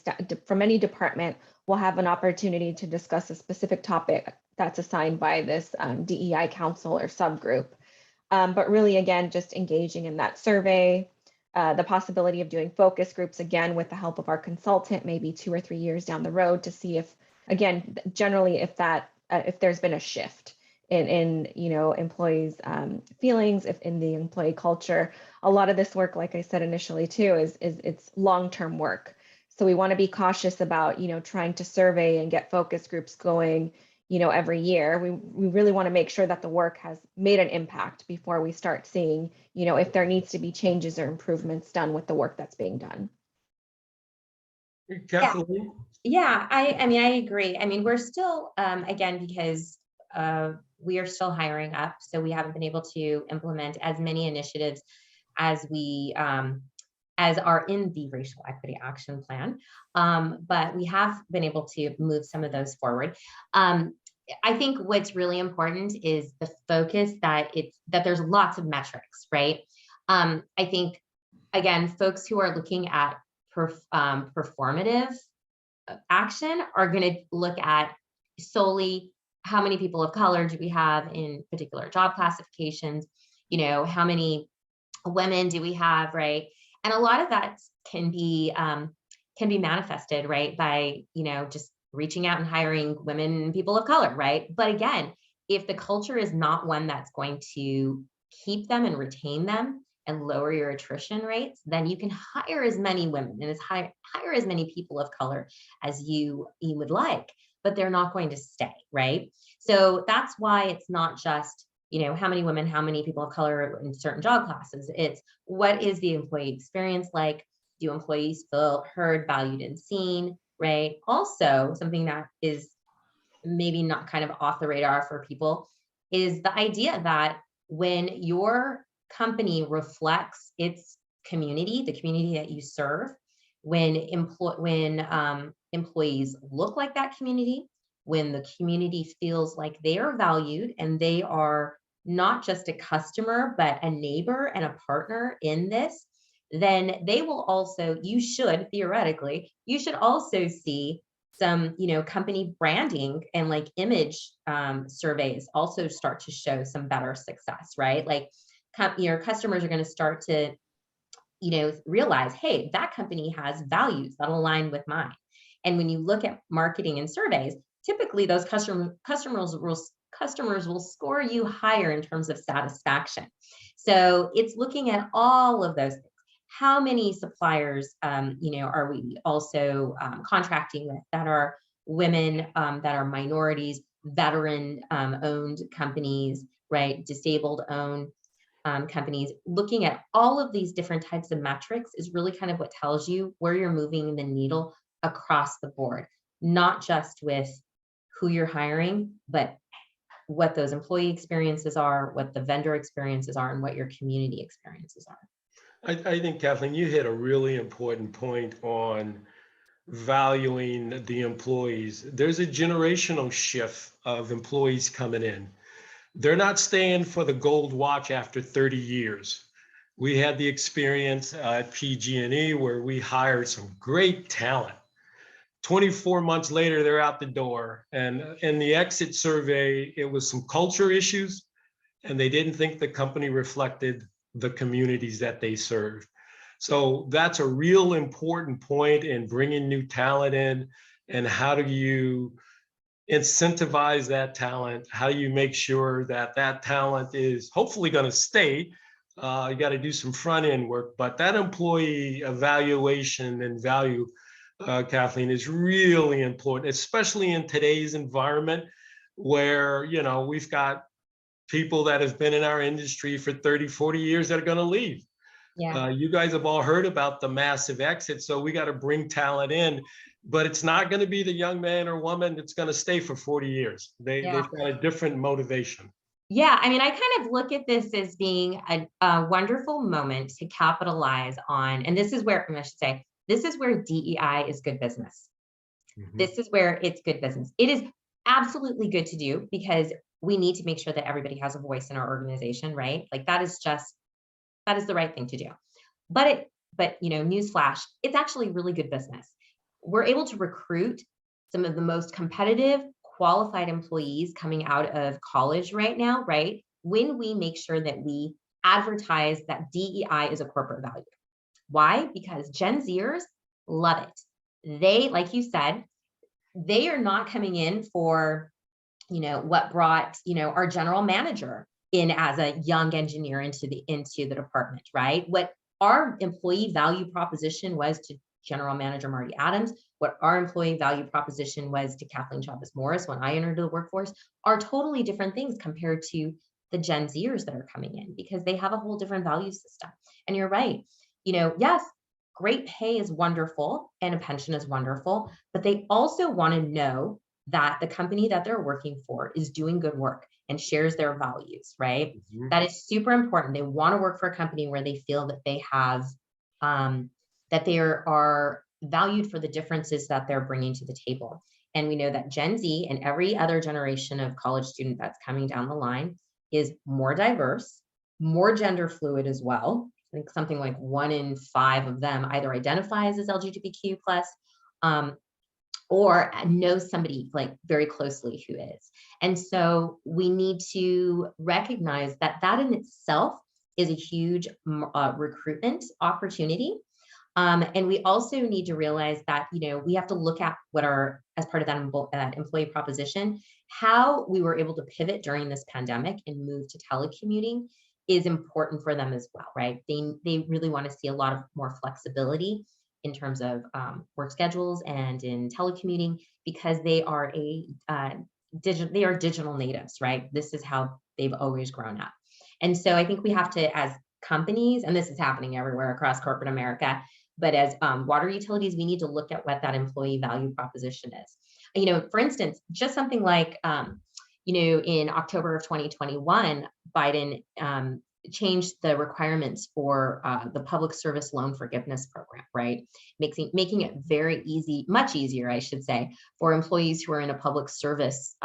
from any department will have an opportunity to discuss a specific topic that's assigned by this DEI council or subgroup. But really, again, just engaging in that survey, the possibility of doing focus groups, again, with the help of our consultant, maybe 2 or 3 years down the road to see if, again, generally, if that, if there's been a shift in you know, employees' feelings, if in the employee culture. A lot of this work, like I said initially too, is it's long-term work. So we want to be cautious about, you know, trying to survey and get focus groups going, you know, every year. We really want to make sure that the work has made an impact before we start seeing, you know, if there needs to be changes or improvements done with the work that's being done. Kathleen? Yeah, I mean, I agree. I mean, we're still, again, because we are still hiring up, so we haven't been able to implement as many initiatives as we as are in the Racial Equity Action Plan, but we have been able to move some of those forward. I think what's really important is the focus that there's lots of metrics, right? I think, again, folks who are looking at performative action are going to look at solely how many people of color do we have in particular job classifications? You know, how many women do we have, right? And a lot of that can be manifested, right, by, you know, just reaching out and hiring women and people of color, right? But again, if the culture is not one that's going to keep them and retain them and lower your attrition rates, then you can hire as many women and hire as many people of color as you would like, but they're not going to stay, right? So that's why it's not just, you know, how many women, how many people of color in certain job classes. It's what is the employee experience like? Do employees feel heard, valued, and seen, right? Also, something that is maybe not kind of off the radar for people is the idea that when your company reflects its community, the community that you serve, when employees look like that community, when the community feels like they are valued and they are not just a customer, but a neighbor and a partner in this, then they will also, you should also see some, you know, company branding and like image surveys also start to show some better success, right? Like your customers are going to start to, you know, realize, hey, that company has values that align with mine. And when you look at marketing and surveys, typically those customers will score you higher in terms of satisfaction. So it's looking at all of those things. How many suppliers, you know, are we also contracting with that are women, that are minorities, veteran owned companies, right? Disabled owned companies. Looking at all of these different types of metrics is really kind of what tells you where you're moving the needle across the board, not just with who you're hiring, but what those employee experiences are, what the vendor experiences are, and what your community experiences are. I think, Kathleen, you hit a really important point on valuing the employees. There's a generational shift of employees coming in. They're not staying for the gold watch after 30 years. We had the experience at PG&E where we hired some great talent. 24 months later, they're out the door. And in the exit survey, it was some culture issues, and they didn't think the company reflected the communities that they serve. So that's a real important point in bringing new talent in. And how do you incentivize that talent? How do you make sure that that talent is hopefully going to stay? You got to do some front end work, but that employee evaluation and value, Kathleen, is really important, especially in today's environment where, you know, we've got people that have been in our industry for 30, 40 years that are going to leave. Yeah. You guys have all heard about the massive exit. So we got to bring talent in, but it's not going to be the young man or woman that's going to stay for 40 years. They've got a different motivation. Yeah, I mean, I kind of look at this as being a wonderful moment to capitalize on, and this is where, I should say, this is where DEI is good business. Mm-hmm. This is where it's good business. It is absolutely good to do because we need to make sure that everybody has a voice in our organization, right? Like that is the right thing to do. But you know, newsflash, it's actually really good business. We're able to recruit some of the most competitive, qualified employees coming out of college right now, right? When we make sure that we advertise that DEI is a corporate value. Why? Because Gen Zers love it. They, like you said, they are not coming in for, you know, what brought, you know, our general manager in as a young engineer into the department, right? What our employee value proposition was to General Manager Marty Adams, what our employee value proposition was to Kathleen Chavez Morris when I entered the workforce, are totally different things compared to the Gen Zers that are coming in because they have a whole different value system. And you're right, you know, yes, great pay is wonderful and a pension is wonderful, but they also want to know that the company that they're working for is doing good work and shares their values, right? Mm-hmm. That is super important. They want to work for a company where they feel that they have, that they are valued for the differences that they're bringing to the table. And we know that Gen Z and every other generation of college student that's coming down the line is more diverse, more gender fluid as well. I think something like 1 in 5 of them either identifies as LGBTQ+, or know somebody like very closely who is. And so we need to recognize that that in itself is a huge recruitment opportunity. And we also need to realize that, we have to look at what as part of that employee proposition, how we were able to pivot during this pandemic and move to telecommuting is important for them as well, right? They really want to see a lot of more flexibility in terms of work schedules and in telecommuting, because they are digital natives, right? This is how they've always grown up. And so I think we have to, as companies, and this is happening everywhere across corporate America, but as water utilities, we need to look at what that employee value proposition is. For instance, just something like, in October of 2021, Biden changed the requirements for the public service loan forgiveness program, right? Making it very easy, much easier, I should say, for employees who are in a public service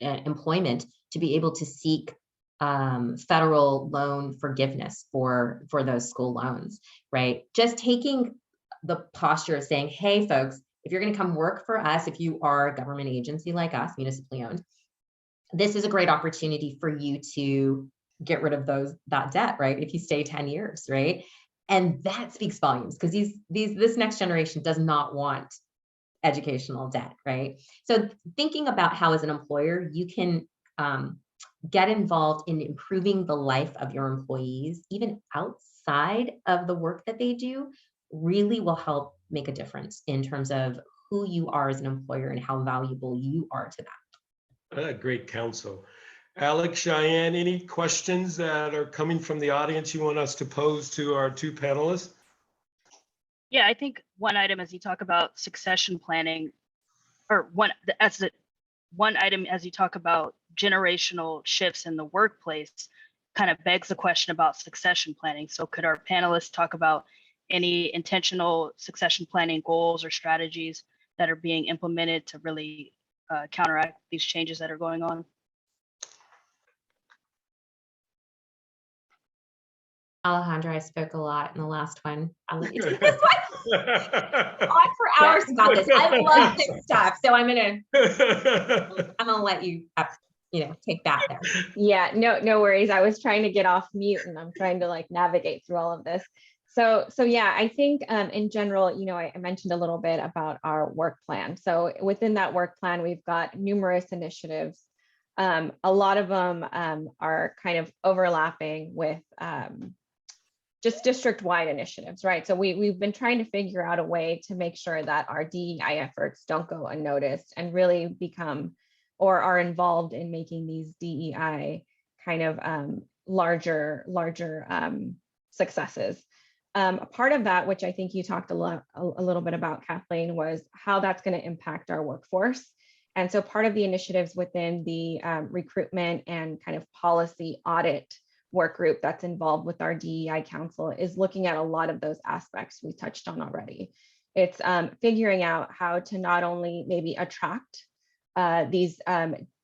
employment to be able to seek federal loan forgiveness for those school loans, right? Just taking the posture of saying, hey, folks, if you're going to come work for us, if you are a government agency like us, municipally owned, this is a great opportunity for you to get rid of that debt, right? If you stay 10 years, right? And that speaks volumes, because this next generation does not want educational debt, right? So thinking about how as an employer, you can get involved in improving the life of your employees, even outside of the work that they do, really will help make a difference in terms of who you are as an employer and how valuable you are to them. Great counsel. Alex, Cheyenne, any questions that are coming from the audience you want us to pose to our two panelists? Yeah, I think one item as you talk about succession planning, or one item as you talk about generational shifts in the workplace, kind of begs the question about succession planning. So could our panelists talk about any intentional succession planning goals or strategies that are being implemented to really counteract these changes that are going on? Alejandra, I spoke a lot in the last one. I'll let you take this one. On for hours about this. I love this stuff. So I'm gonna let you take that there. Yeah, no worries. I was trying to get off mute and I'm trying to like navigate through all of this. So yeah, I think in general, I mentioned a little bit about our work plan. So within that work plan, we've got numerous initiatives. A lot of them are kind of overlapping with just district-wide initiatives, right? So we've been trying to figure out a way to make sure that our DEI efforts don't go unnoticed and really become or are involved in making these DEI kind of larger successes. A part of that, which I think you talked a little bit about, Kathleen, was how that's going to impact our workforce. And so part of the initiatives within the recruitment and kind of policy audit work group that's involved with our DEI council is looking at a lot of those aspects we touched on already. It's figuring out how to not only maybe attract these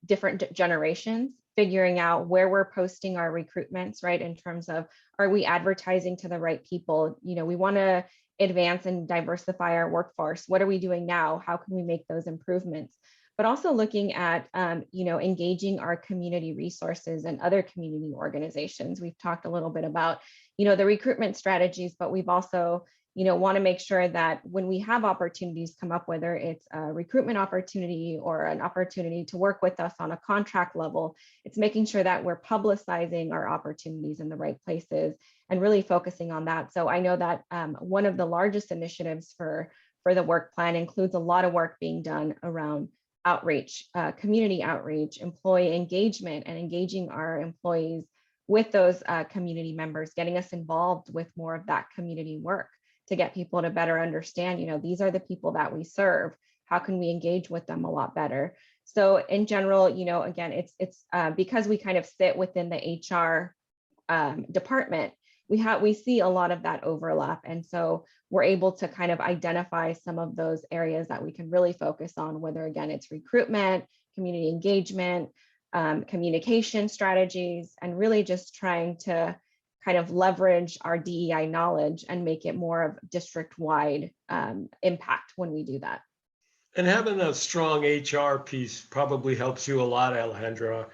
different generations, figuring out where we're posting our recruitments, right? In terms of, are we advertising to the right people? We want to advance and diversify our workforce. What are we doing now? How can we make those improvements? But also looking at, engaging our community resources and other community organizations. We've talked a little bit about, the recruitment strategies, but we've also, want to make sure that when we have opportunities come up, whether it's a recruitment opportunity or an opportunity to work with us on a contract level, it's making sure that we're publicizing our opportunities in the right places and really focusing on that. So I know that one of the largest initiatives for the work plan includes a lot of work being done around outreach, community outreach, employee engagement, and engaging our employees with those community members, getting us involved with more of that community work to get people to better understand, these are the people that we serve. How can we engage with them a lot better? So in general, again, it's because we kind of sit within the HR department, we see a lot of that overlap. And so we're able to kind of identify some of those areas that we can really focus on, whether again, it's recruitment, community engagement, communication strategies, and really just trying to kind of leverage our DEI knowledge and make it more of district-wide impact when we do that. And having a strong HR piece probably helps you a lot, Alejandra.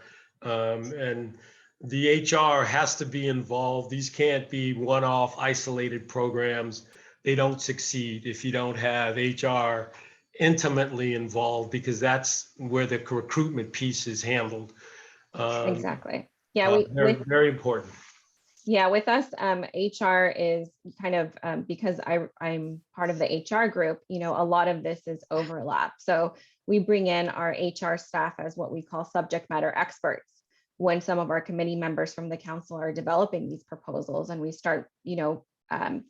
And the HR has to be involved. These can't be one-off isolated programs. They don't succeed if you don't have HR intimately involved, because that's where the recruitment piece is handled. Exactly. Yeah, Very, very important. Yeah, with us, HR is kind of, because I'm part of the HR group, you know, a lot of this is overlap. So we bring in our HR staff as what we call subject matter experts when some of our committee members from the council are developing these proposals, and we start, you know,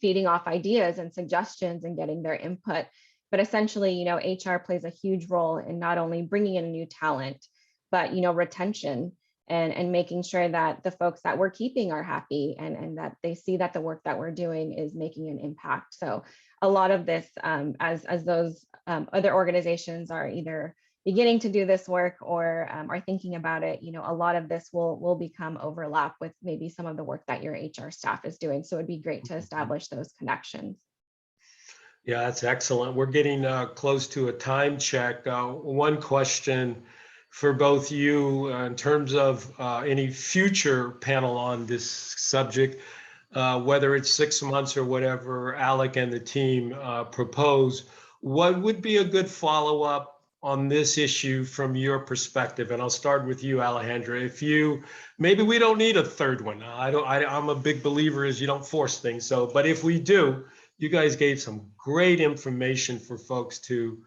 feeding off ideas and suggestions and getting their input. But essentially, you know, HR plays a huge role in not only bringing in new talent, but, you know, retention, and making sure that the folks that we're keeping are happy, and that they see that the work that we're doing is making an impact. So a lot of this, as those other organizations are either beginning to do this work or are thinking about it, you know, a lot of this will become overlap with maybe some of the work that your HR staff is doing. So it'd be great to establish those connections. Yeah, that's excellent. We're getting close to a time check. One question for both you in terms of any future panel on this subject, whether it's 6 months or whatever Alec and the team propose, what would be a good follow-up on this issue from your perspective? And I'll start with you, Alejandra. If you, maybe we don't need a third one. I'm a big believer is you don't force things. So, but if we do, you guys gave some great information for folks to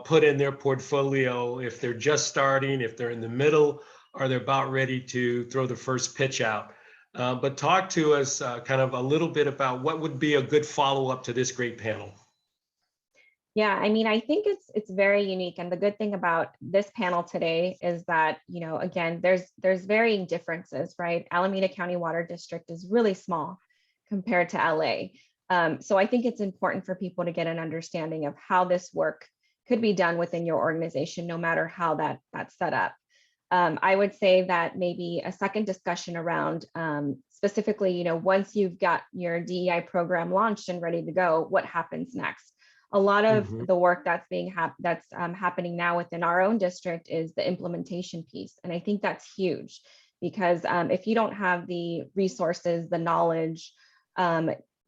put in their portfolio if they're just starting, if they're in the middle, or they're about ready to throw the first pitch out. But talk to us kind of a little bit about what would be a good follow-up to this great panel. Yeah, I mean, I think it's very unique. And the good thing about this panel today is that, you know, again, there's varying differences, right? Alameda County Water District is really small compared to LA. So I think it's important for people to get an understanding of how this work could be done within your organization, no matter how that's set up. I would say that maybe a second discussion around specifically, you know, once you've got your DEI program launched and ready to go, what happens next? A lot of the work that's happening now within our own district is the implementation piece. And I think that's huge, because if you don't have the resources, the knowledge,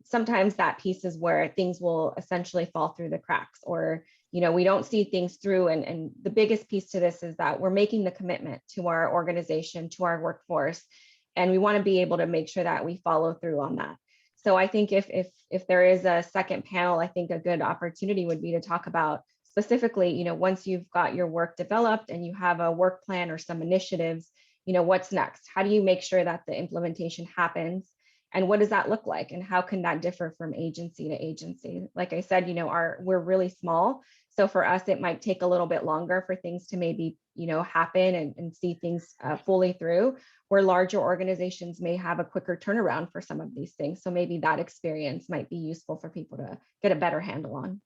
sometimes that piece is where things will essentially fall through the cracks, or, you know, we don't see things through. And the biggest piece to this is that we're making the commitment to our organization, to our workforce, and we want to be able to make sure that we follow through on that. So I think if there is a second panel, I think a good opportunity would be to talk about specifically, you know, once you've got your work developed and you have a work plan or some initiatives, you know, what's next? How do you make sure that the implementation happens? And what does that look like? And how can that differ from agency to agency? Like I said, you know, we're really small. So for us, it might take a little bit longer for things to maybe, you know, happen and see things fully through, where larger organizations may have a quicker turnaround for some of these things. So maybe that experience might be useful for people to get a better handle on.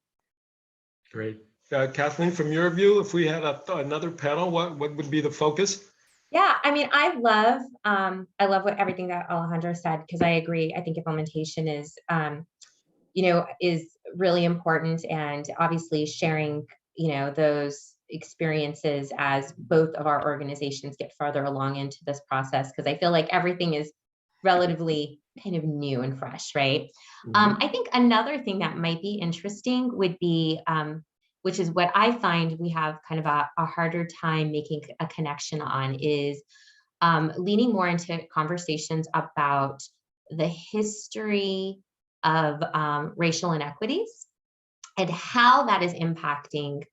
Great. Kathleen, from your view, if we had another panel, what would be the focus? Yeah, I mean, I love what everything that Alejandro said, because I agree. I think implementation is, you know, is really important, and obviously sharing, you know, those experiences as both of our organizations get farther along into this process, because I feel like everything is relatively kind of new and fresh, right? I think another thing that might be interesting would be, which is what I find we have kind of a harder time making a connection on, is leaning more into conversations about the history of racial inequities and how that is impacting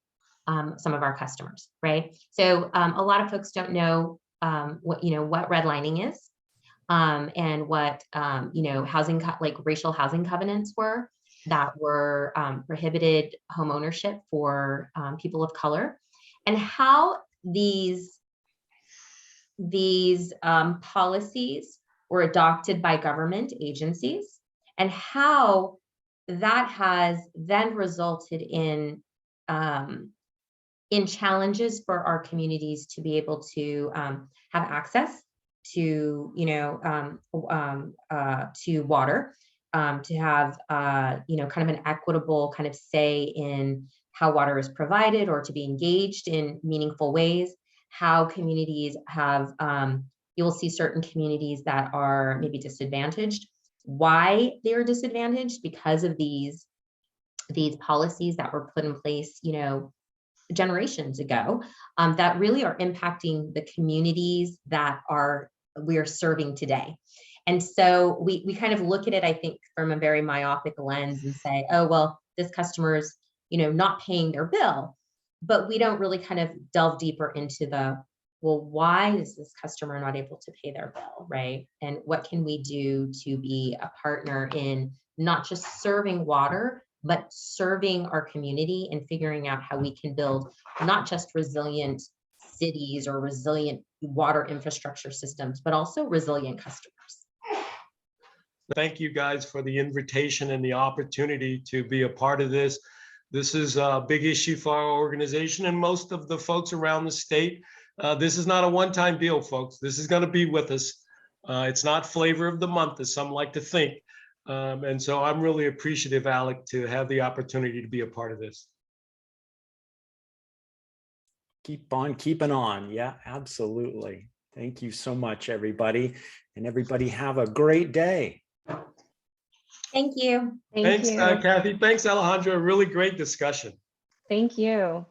some of our customers, right? So a lot of folks don't know what redlining is, and what housing like racial housing covenants were that were prohibited home ownership for people of color, and how these policies were adopted by government agencies, and how that has then resulted in challenges for our communities to be able to have access to, to water, to have, kind of an equitable kind of say in how water is provided or to be engaged in meaningful ways, how communities have, you will see certain communities that are maybe disadvantaged, why they are disadvantaged because of these policies that were put in place, you know, generations ago, that really are impacting the communities that we are serving today. And so we kind of look at it, I think, from a very myopic lens and say, oh, well, this customer's, you know, not paying their bill, but we don't really kind of delve deeper into well, why is this customer not able to pay their bill, right? And what can we do to be a partner in not just serving water, but serving our community and figuring out how we can build not just resilient cities or resilient water infrastructure systems, but also resilient customers. Thank you guys for the invitation and the opportunity to be a part of this. This is a big issue for our organization and most of the folks around the state. This is not a one-time deal, folks. This is going to be with us. It's not flavor of the month, as some like to think. And so I'm really appreciative, Alec, to have the opportunity to be a part of this. Keep on keeping on. Yeah, absolutely. Thank you so much, everybody. And everybody have a great day. Thank you. Thanks, you. Kathy. Thanks, Alejandro. A really great discussion. Thank you.